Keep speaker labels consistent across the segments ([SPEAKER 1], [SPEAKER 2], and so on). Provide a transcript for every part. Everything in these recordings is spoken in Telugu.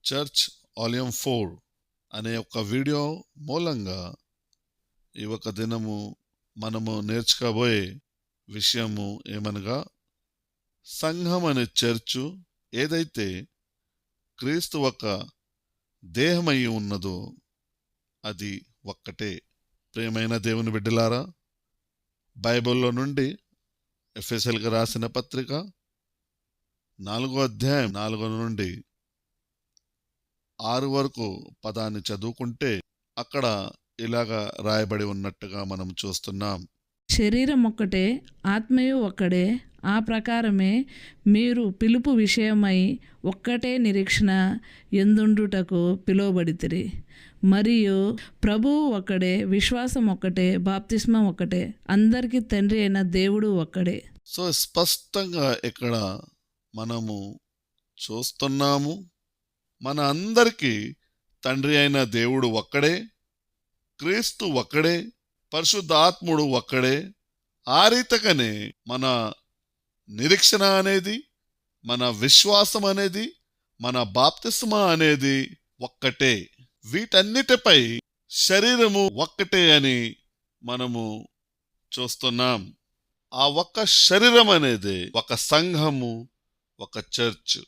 [SPEAKER 1] చర్చ్ వాల్యూమ్ 4 అనే ఒక వీడియో మూలంగా ఈ ఒక దినము మనము నేర్చుకోబోయే విషయము ఏమనగా, సంఘం అనే చర్చు ఏదైతే క్రీస్తు ఒక దేహమై ఉన్నదో అది ఒక్కటే. ప్రియమైన దేవుని బిడ్డలారా, బైబిల్లో నుండి ఎఫెసీయులకు రాసిన పత్రిక 4వ అధ్యాయం 4 నుండి 6 వరకు పదాన్ని చదువుకుంటే అక్కడ ఇలాగా రాయబడి ఉన్నట్టుగా మనం చూస్తున్నాం.
[SPEAKER 2] శరీరం ఒక్కటే, ఆత్మయు ఒక్కడే. ఆ ప్రకారమే మీరు పిలుపు విషయమై ఒక్కటే నిరీక్షణ ఎందుండుటకు పిలువబడితిరి. మరియు ప్రభువు ఒక్కడే, విశ్వాసం ఒక్కటే, బాప్తిస్మం ఒక్కటే, అందరికీ తండ్రి అయిన దేవుడు ఒక్కడే.
[SPEAKER 1] సో స్పష్టంగా ఇక్కడ మనము చూస్తున్నాము, మన అందరికీ తండ్రి అయిన దేవుడు ఒక్కడే, క్రీస్తు ఒక్కడే, పరిశుద్ధాత్ముడు ఒక్కడే. ఆ రీతిగానే మన నిరీక్షణ అనేది, మన విశ్వాసం అనేది, మన బాప్తిస్మా అనేది ఒక్కటే. వీటన్నిటిపై శరీరము ఒక్కటే అని మనము చూస్తున్నాం. ఆ ఒక్క శరీరం అనేది ఒక సంఘము, ఒక చర్చ్.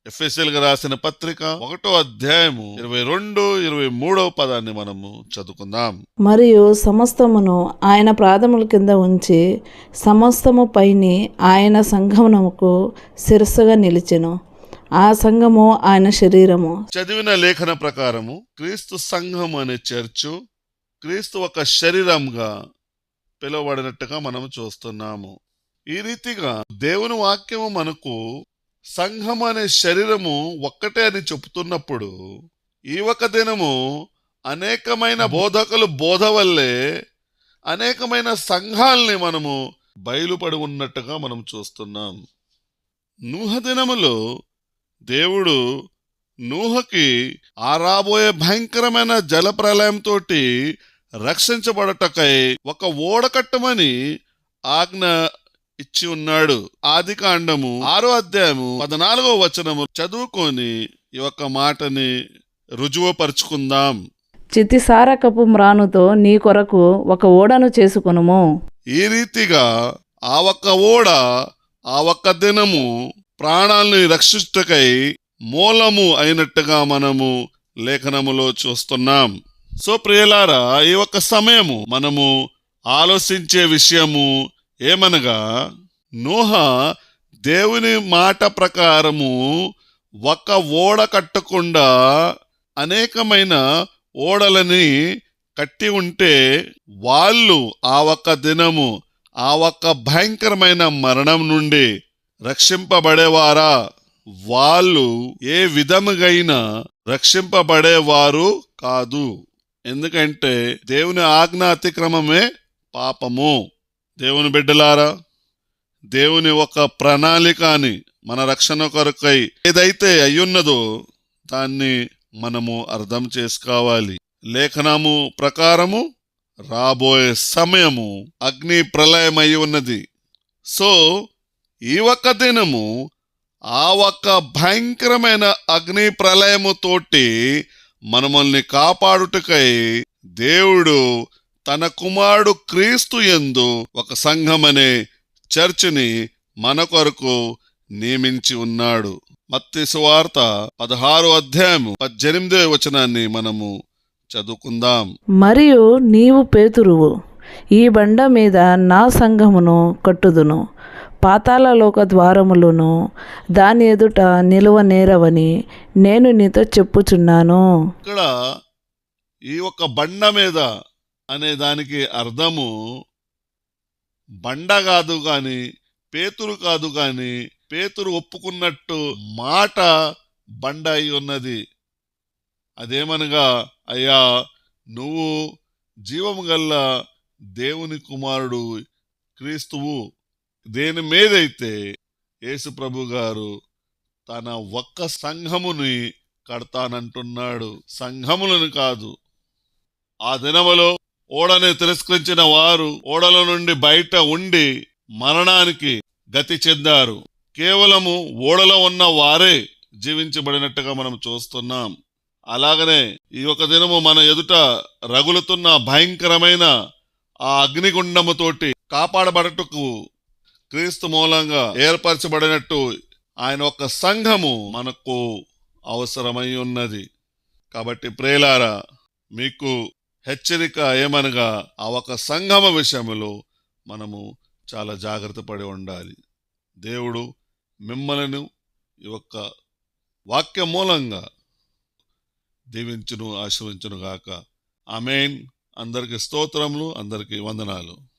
[SPEAKER 1] ఎఫెసీయులకు రాసిన పత్రిక 1వ అధ్యాయము 22, 23వ పదాన్ని మనము చదువుకుందాం.
[SPEAKER 2] మరియు సమస్తమును ఆయన పాదముల కింద ఉంచి సమస్తము పైని ఆయన సంఘమునకు శిరస్సుగా నిలిచెను. ఆ సంఘము ఆయన శరీరము.
[SPEAKER 1] చదివిన లేఖన ప్రకారము క్రీస్తు సంఘం అనే చర్చు క్రీస్తు ఒక శరీరంగా పిలువబడినట్టుగా మనం చూస్తున్నాము. ఈ రీతిగా దేవుని వాక్యము మనకు సంఘం అనే శరీరము ఒక్కటే అని చెబుతున్నప్పుడు, ఈ ఒక దినము అనేకమైన బోధకులు బోధ వల్లే అనేకమైన సంఘాలని మనము బయలుపడి ఉన్నట్టుగా మనం చూస్తున్నాం. నూహ దినములో దేవుడు నూహకి ఆ రాబోయే భయంకరమైన జల ప్రళయంతో రక్షించబడటకై ఒక ఓడ కట్టమని ఆజ్ఞ ఇచ్చి ఉన్నాడు. ఆదికాండము 6వ అధ్యాయము 14వ వచనము చదువుకొని ఈ ఒక్క మాటని రుజువుపరుచుకుందాం.
[SPEAKER 2] చితిసారకపు మ్రానుతో నీ కొరకు ఒక ఓడను చేసుకొనుము.
[SPEAKER 1] ఈ రీతిగా ఆ ఒక్క ఓడ ఆ ఒక్క దినము ప్రాణాలని రక్షించుటకై మూలము అయినట్టుగా మనము లేఖనములో చూస్తున్నాం. సో ప్రియులారా, ఈ ఒక్క సమయము మనము ఆలోచించే విషయము ఏమనగా, నోహ దేవుని మాట ప్రకారము ఒక ఓడ కట్టకుండా అనేకమైన ఓడలని కట్టి ఉంటే వాళ్ళు ఆ ఒక్క దినము ఆ ఒక్క భయంకరమైన మరణం నుండి రక్షింపబడేవారా? వాళ్ళు ఏ విధముగైనా రక్షింపబడేవారు కాదు. ఎందుకంటే దేవుని ఆజ్ఞ అతిక్రమమే పాపము. దేవుని బిడ్డలారా, దేవుని ఒక ప్రణాళికని మన రక్షణ కొరకై ఏదైతే అయ్యున్నదో దాన్ని మనము అర్థం చేసుకోవాలి. లేఖనము ప్రకారము రాబోయే సమయము అగ్ని ప్రళయమై ఉన్నది. సో ఈ ఒక్క దినము ఆ ఒక్క భయంకరమైన అగ్ని ప్రళయముతోటి మనల్ని కాపాడుటకై దేవుడు తన కుమారుడు క్రీస్తు యందు ఒక సంఘమనే చర్చిని మన కొరకు నియమించి ఉన్నాడు. మత్తయి సువార్త 16వ అధ్యాయము 18వ వచనాన్ని మనము చదువుకుందాం.
[SPEAKER 2] మరియు నీవు పేతురువు, ఈ బండ మీద నా సంఘమును కట్టుదును, పాతాళలోక ద్వారములను దాని ఎదుట నిలువనేరవని నేను నీతో చెప్పుచున్నాను.
[SPEAKER 1] ఇక్కడ ఈ ఒక్క బండ మీద అనే దానికి అర్థము బండ కాదు గాని, పేతురు కాదు గాని, పేతురు ఒప్పుకున్నట్టు మాట బండ అయి ఉన్నది. అదేమనగా, అయ్యా నువ్వు జీవము గల్ల దేవుని కుమారుడు క్రీస్తువు, దేని మీదైతే యేసు ప్రభు గారు తన ఒక్క సంఘముని కడతానంటున్నాడు, సంఘములను కాదు. ఆ దినములో ఓడని తిరస్కరించిన వారు ఓడల నుండి బయట ఉండి మరణానికి గతి చెందారు. కేవలము ఓడలో ఉన్న వారే జీవించబడినట్టుగా మనం చూస్తున్నాం. అలాగనే ఈ ఒక దినము మన ఎదుట రగులుతున్న భయంకరమైన ఆ అగ్నిగుండముతోటి కాపాడబడటకు క్రీస్తు మూలంగా ఏర్పరచబడినట్టు ఆయన ఒక సంఘము మనకు అవసరమై ఉన్నది. కాబట్టి ప్రేలారా, మీకు హెచ్చరిక ఏమనగా ఆ ఒక సంఘమ విషయంలో మనము చాలా జాగ్రత్త పడి ఉండాలి. దేవుడు మిమ్మలను ఈ యొక్క వాక్యం మూలంగా దీవించును, ఆశీర్వించును గాక. ఆమేన్. అందరికి స్తోత్రములు, అందరికి వందనాలు.